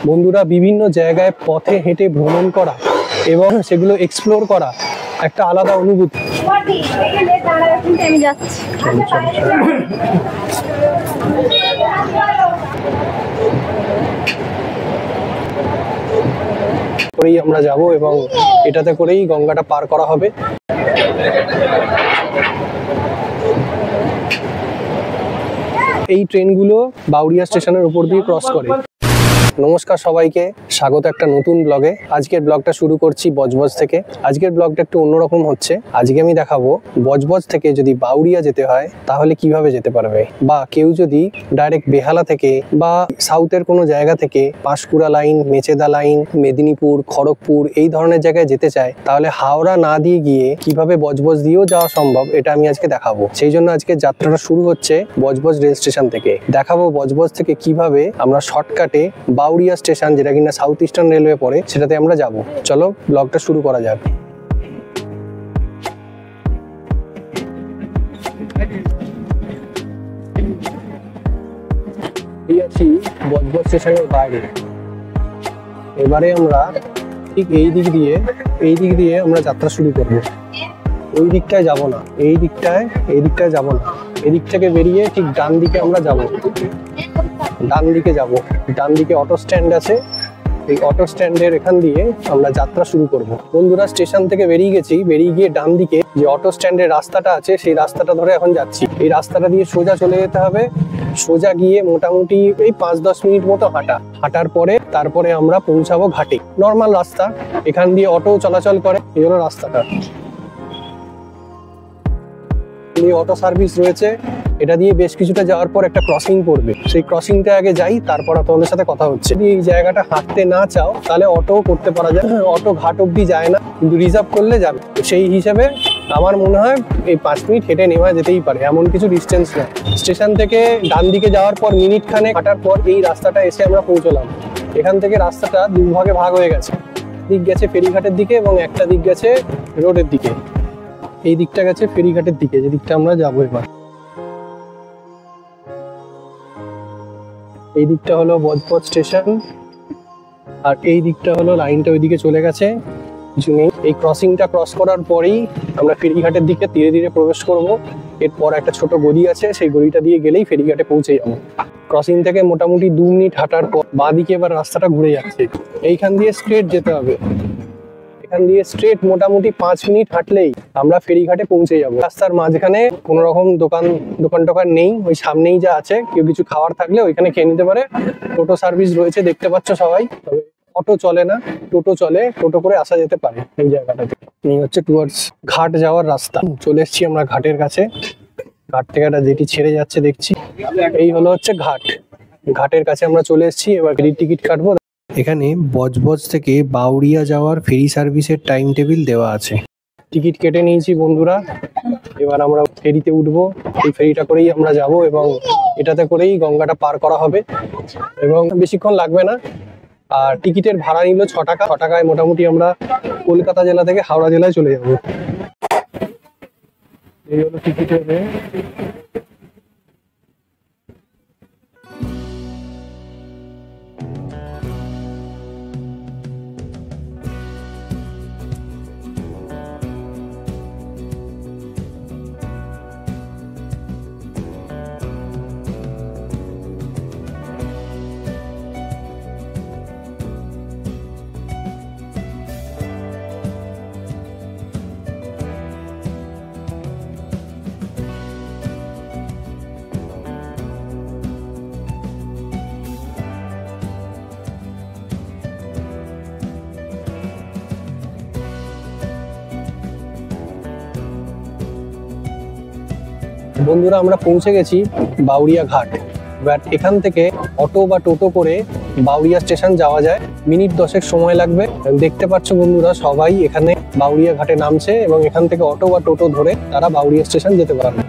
বন্ধুরা, বিভিন্ন জায়গায় পথে হেঁটে ভ্রমণ করা এবং সেগুলো এক্সপ্লোর করা একটা আলাদা অনুভূতি। আমি যাচ্ছি। করেই আমরা যাব এবং এটাতে করেই গঙ্গাটা পার করা হবে। এই ট্রেনগুলো বাউরিয়া স্টেশনের উপর দিয়ে ক্রস করে। নমস্কার সবাইকে, স্বাগত একটা নতুন ব্লগে। আজকের ব্লগটা শুরু করছি বজবজ থেকে। আজকের ব্লগটা একটু অন্যরকম হচ্ছে। আজকে আমি দেখাবো বজবজ থেকে যদি বাউরিয়া যেতে হয় তাহলে কিভাবে যেতে পারবে, বা কেউ যদি ডাইরেক্ট বেহালা থেকে বা সাউথের কোনো জায়গা থেকে পাঁশকুড়া লাইন, মেচেদা লাইন, মেদিনীপুর, খড়গপুর এই ধরনের জায়গায় যেতে চায় তাহলে হাওড়া না দিয়ে গিয়ে কিভাবে বজবজ দিয়েও যাওয়া সম্ভব, এটা আমি আজকে দেখাবো। সেই জন্য আজকে যাত্রাটা শুরু হচ্ছে বজবজ রেল স্টেশন থেকে। দেখাবো বজবজ থেকে কিভাবে আমরা শর্টকাটে বাউরিয়া স্টেশন, যেটা কিনা সাউথ ইস্টার্ন রেলওয়ে পড়ে, সেটাতে আমরা যাব। চলো ব্লগটা শুরু করা যাক। এই আছি বজবজ স্টেশনের বাইরে। এবারে আমরা ঠিক এই দিক দিয়ে আমরা যাত্রা শুরু করব। ওই দিকটায় যাব না, এই দিকটায় যাব না। এদিক থেকে বেরিয়ে ঠিক ডান দিকে আমরা যাব। ডান দিকে অটো স্ট্যান্ড আছে। এই অটো স্ট্যান্ডের এখান দিয়ে আমরা যাত্রা শুরু করব। বন্ধুরা, স্টেশন থেকে বেরিয়ে গিয়ে ডান দিকে যে অটো স্ট্যান্ডের রাস্তাটা আছে সেই রাস্তাটা ধরে এখন যাচ্ছি। এই রাস্তাটা দিয়ে সোজা চলে যেতে হবে। সোজা গিয়ে মোটামুটি এই 5-10 মিনিট মতো হাঁটার পরে তারপরে আমরা পৌঁছাবো ঘাটে। নর্মাল রাস্তা, এখান দিয়ে অটো চলাচল করে। এই হলো রাস্তাটা। অটো সার্ভিস রয়েছে। এটা দিয়ে বেশ কিছুটা যাওয়ার পর একটা ক্রসিং পড়বে। সেই ক্রসিংটা আগে যাই, তারপর তোমাদের সাথে কথা হচ্ছে। যদি এই জায়গাটা হাঁটতে না চাও তাহলে অটো করতে পারা যায়। অটো ঘাট অব্দি যায় না, কিন্তু রিজার্ভ করলে যাবে। সেই হিসেবে আমার মনে হয় এই 5 মিনিট হেঁটে নেওয়া যেতেই পারে, এমন কিছু ডিস্টেন্স না। স্টেশন থেকে ডান দিকে যাওয়ার পর মিনিট খানেক হাঁটার পর এই রাস্তাটা এসে আমরা পৌঁছলাম। এখান থেকে রাস্তাটা দুভাগে ভাগ হয়ে গেছে। দিক গেছে ফেরিঘাটের দিকে এবং একটা দিক গেছে রোডের দিকে। এই দিকটা গেছে ফেরিঘাটের দিকে, যে দিকটা আমরা যাবো এবার। এই দিকটা হলো বজবজ স্টেশন, আর এই দিকটা হলো লাইনটা ওইদিকে চলে গেছে, কিছু নেই। এই ক্রসিংটা ক্রস করার পরেই আমরা ফেরিঘাটের দিকে ধীরে ধীরে প্রবেশ করব। এরপর একটা ছোট গলি আছে, সেই গলিটা দিয়ে গেলেই ফেরিঘাটে পৌঁছে যাবো। ক্রসিং থেকে মোটামুটি 2 মিনিট হাঁটার পর বাঁ দিকে এবার রাস্তাটা ঘুরে যাচ্ছে। এইখান দিয়ে স্ট্রেট যেতে হবে। এখান দিয়ে স্ট্রেট মোটামুটি 5 মিনিট হাঁটলেই আমরা ফেরিঘাটে পৌঁছে যাব। রাস্তার মাঝখানে কোনো রকম দোকান নেই। ওই সামনেই যা আছে, কেউ কিছু খাওয়ার থাকলে ওইখানে খেয়ে নিতে পারে। টোটো সার্ভিস রয়েছে, দেখতে পাচ্ছ সবাই। তবে অটো চলে না, টোটো চলে। টোটো করে আসা যেতে পারে এই জায়গাটাতে। এই হচ্ছে টুয়ার্ডস ঘাট যাওয়ার রাস্তা। চলে এসেছি আমরা ঘাটের কাছে। ঘাট থেকে একটা যেটি ছেড়ে যাচ্ছে দেখছি, এই হলো হচ্ছে ঘাট। ঘাটের কাছে আমরা চলে এসেছি। এবার ফেরির টিকিট কাটবো। এখানে বজবজ থেকে বাউরিয়া যাওয়ার ফেরি সার্ভিসের টাইম টেবিল দেওয়া আছে। টিকিট কেটে নিয়েছি বন্ধুরা। এবার আমরা ফেরিতে উঠবো। এই ফেরিটা করেই আমরা যাব এবং এটাতে করেই গঙ্গাটা পার করা হবে এবং বেশিক্ষণ লাগবে না। আর টিকিটের ভাড়া নিল 6 টাকা। 6 টাকায় মোটামুটি আমরা কলকাতা জেলা থেকে হাওড়া জেলায় চলে যাব। এই হলো টিকিটের রেট। বন্ধুরা, আমরা পৌঁছে গেছি বাউরিয়া ঘাট। এবার এখান থেকে অটো বা টোটো করে বাউরিয়া স্টেশন যাওয়া যায়। মিনিট 10 সময় লাগবে। দেখতে পাচ্ছ বন্ধুরা, সবাই এখানে বাউরিয়া ঘাটে নামছে এবং এখান থেকে অটো বা টোটো ধরে তারা বাউরিয়া স্টেশন যেতে পারবে।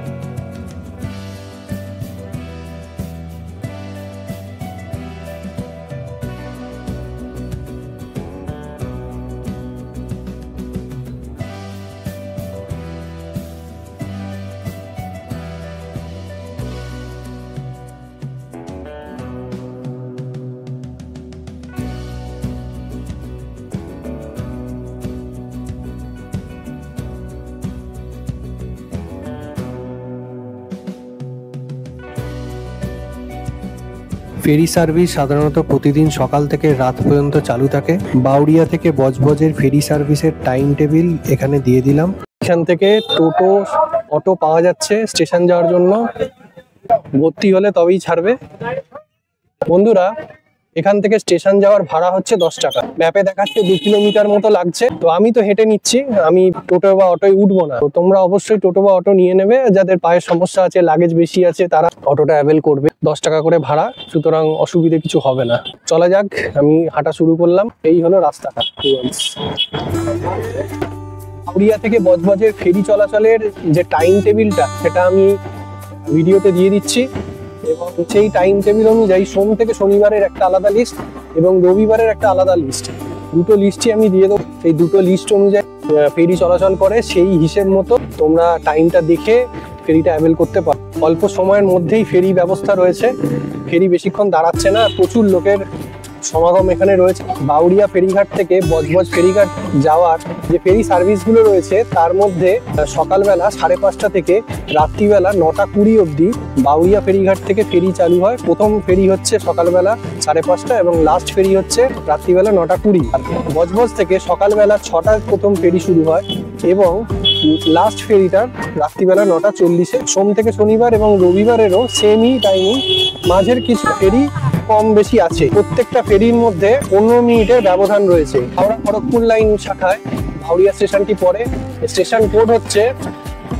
ফেরি সার্ভিস সাধারণত প্রতিদিন সকাল থেকে রাত পর্যন্ত চালু থাকে। বাউরিয়া থেকে বজবজের ফেরি সার্ভিসের টাইম টেবিল এখানে দিয়ে দিলাম। এখান থেকে টোটো অটো পাওয়া যাচ্ছে স্টেশন যাওয়ার জন্য, ভর্তি হলে তবেই ছাড়বে। বন্ধুরা, এখান থেকে স্টেশন যাওয়ার ভাড়া হচ্ছে 10 টাকা। ম্যাপে দেখাচ্ছে 2 কিলোমিটার মতো লাগছে, তো আমি তো হেঁটে নিচ্ছি, আমি টোটো বা অটোয় উঠবো না। তো তোমরা অবশ্যই টোটো বা অটো নিয়ে নেবে, যাদের পায়ের সমস্যা আছে, লাগেজ বেশি আছে, তারা অটোটা অ্যাভেল করবে। 10 টাকা করে ভাড়া, সুতরাং অসুবিধে কিছু হবে না। চলা যাক, আমি হাঁটা শুরু করলাম। এই হলো রাস্তাটা। বাউরিয়া থেকে বজবজের ফেরি চলাচলের যে টাইম টেবিলটা, সেটা আমি ভিডিওতে দিয়ে দিচ্ছি, এবং সেই টাইম টেবিল অনুযায়ী সোম থেকে শনিবারের একটা আলাদা লিস্ট এবং রবিবারের একটা আলাদা লিস্ট, দুটো লিস্টই আমি দিয়ে দেবো। সেই দুটো লিস্ট অনুযায়ী ফেরি চলাচল করে, সেই হিসেব মতো তোমরা টাইমটা দেখে ফেরিটা অ্যাভেল করতে পারো। অল্প সময়ের মধ্যেই ফেরি ব্যবস্থা রয়েছে, ফেরি বেশিক্ষণ দাঁড়াচ্ছে না, প্রচুর লোকের সমাগম এখানে রয়েছে। বাউরিয়া ফেরিঘাট থেকে বজবজ ফেরিঘাট যাওয়ার যে ফেরি সার্ভিসগুলো রয়েছে, তার মধ্যে সকালবেলা 5:30 থেকে রাত্রিবেলা 9:20 অবধি বাউরিয়া ফেরিঘাট থেকে ফেরি চালু হয়। প্রথম ফেরি হচ্ছে সকালবেলা 5:30 এবং লাস্ট ফেরি হচ্ছে রাত্রিবেলা 9:20। বজবজ থেকে সকালবেলা 6টায় প্রথম ফেরি শুরু হয় এবং লাস্ট ফেরিটা রাত্রিবেলা 9:40-এ। সোম থেকে শনিবার এবং রবিবারেরও সেমই টাইমিং, মাঝের কিছু ফেরি কম বেশি আছে। প্রত্যেকটা ফেরির মধ্যে 15 মিনিটের ব্যবধান রয়েছে। হাওড়া খড়গপুর লাইন শাখায় বাউরিয়া স্টেশনটি পড়ে। স্টেশন কোড হচ্ছে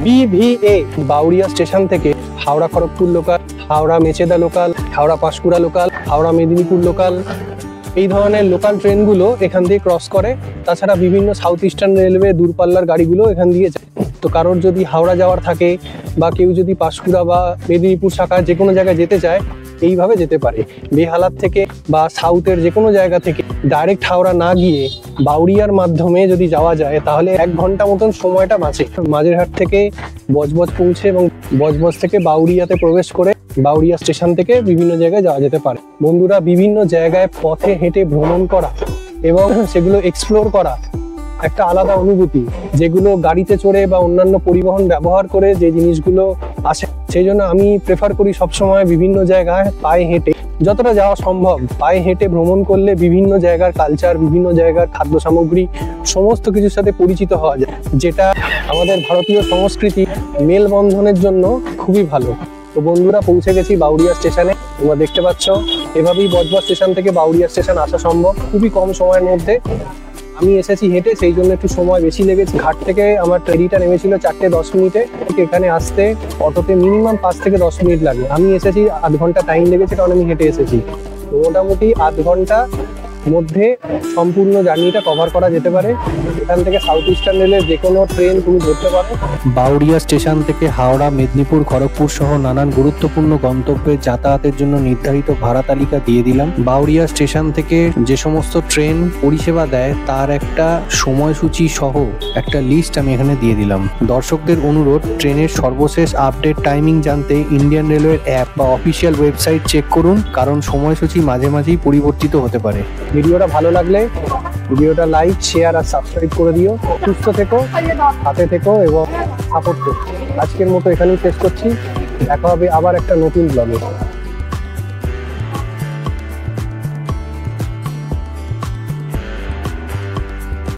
BVA। বাউরিয়া স্টেশন থেকে Howrah Kharagpur local, Howrah Mecheda local, Howrah Panskura local, Howrah Medinipur local, এই ধরনের লোকাল ট্রেনগুলো এখান দিয়ে ক্রস করে। তাছাড়া বিভিন্ন সাউথ ইস্টার্ন রেলওয়ে দূরপাল্লার গাড়িগুলো এখান দিয়ে যায়। তো কারোর যদি হাওড়া যাওয়ার থাকে বা কেউ যদি পাঁশকুড়া বা মেদিনীপুর শাখা যে কোনো জায়গায় যেতে চায়, এইভাবে যেতে পারে। বেহালার থেকে বা সাউথের যে কোনো জায়গা থেকে ডাইরেক্ট হাওড়া না গিয়ে বাউরিয়ার মাধ্যমে যদি যাওয়া যায়, তাহলে 1 ঘন্টা মতন সময়টা বাঁচে। মাঝেরহাট থেকে বজবজ পৌঁছে এবং বজবজ থেকে বাউরিয়াতে প্রবেশ করে বাউরিয়া স্টেশন থেকে বিভিন্ন জায়গায় যাওয়া যেতে পারে। বন্ধুরা, বিভিন্ন জায়গায় পথে হেঁটে ভ্রমণ করা এবং সেগুলো এক্সপ্লোর করা একটা আলাদা অনুভূতি, যেগুলো গাড়িতে চড়ে বা অন্যান্য পরিবহন ব্যবহার করে যে জিনিসগুলো আসে। সেই জন্য আমি প্রেফার করি সবসময় বিভিন্ন জায়গায় পায়ে হেঁটে, যতটা যাওয়া সম্ভব পায়ে হেঁটে ভ্রমণ করলে বিভিন্ন জায়গার কালচার, বিভিন্ন জায়গার খাদ্য সামগ্রী, সমস্ত কিছুর সাথে পরিচিত হওয়া যায়, যেটা আমাদের ভারতীয় সংস্কৃতি মেলবন্ধনের জন্য খুবই ভালো। তো বন্ধুরা, পৌঁছে গেছি বাউরিয়া স্টেশনে। তোমরা দেখতে পাচ্ছ, এভাবেই বজবজ স্টেশন থেকে বাউরিয়া স্টেশন আসা সম্ভব খুবই কম সময়ের মধ্যে। আমি এসেছি হেঁটে, সেই জন্য একটু সময় বেশি লেগেছে। ঘাট থেকে আমার ফেরিটা নেমেছিল 4:10 মিনিটে। এখানে আসতে অটোতে মিনিমাম 5 থেকে 10 মিনিট লাগে। আমি এসেছি 8 ঘন্টা টাইম লেগেছে, কারণ আমি হেঁটে এসেছি। তো মোটামুটি 8 ঘন্টা মধ্যে সম্পূর্ণ জার্নিটা কভার করা যেতে পারে। এখান থেকে সাউথ ইস্টার্ন রেলের যে কোনো ট্রেন তুমি ধরতে পারো। বাউরিয়া স্টেশন থেকে হাওড়া, মেদিনীপুর, খড়গপুর সহ নানান গুরুত্বপূর্ণ গন্তব্যে যাতায়াতের জন্য নির্ধারিত ভাড়া তালিকা দিয়ে দিলাম। বাউরিয়া স্টেশন থেকে যে সমস্ত ট্রেন পরিষেবা দেয়, তার একটা সময়সূচি সহ একটা লিস্ট আমি এখানে দিয়ে দিলাম। দর্শকদের অনুরোধ, ট্রেনের সর্বশেষ আপডেট টাইমিং জানতে ইন্ডিয়ান রেলওয়ের অ্যাপ বা অফিসিয়াল ওয়েবসাইট চেক করুন, কারণ সময়সূচি মাঝে মাঝেই পরিবর্তিত হতে পারে। ভিডিওটা ভালো লাগলে ভিডিওটা লাইক, শেয়ার আর সাবস্ক্রাইব করে দিও। সুস্থ থেকো, হাতে থেকো এবং সাপোর্ট করো। আজকের মতো এখানেই শেষ করছি। দেখা হবে আবার একটা নতুন ব্লগে।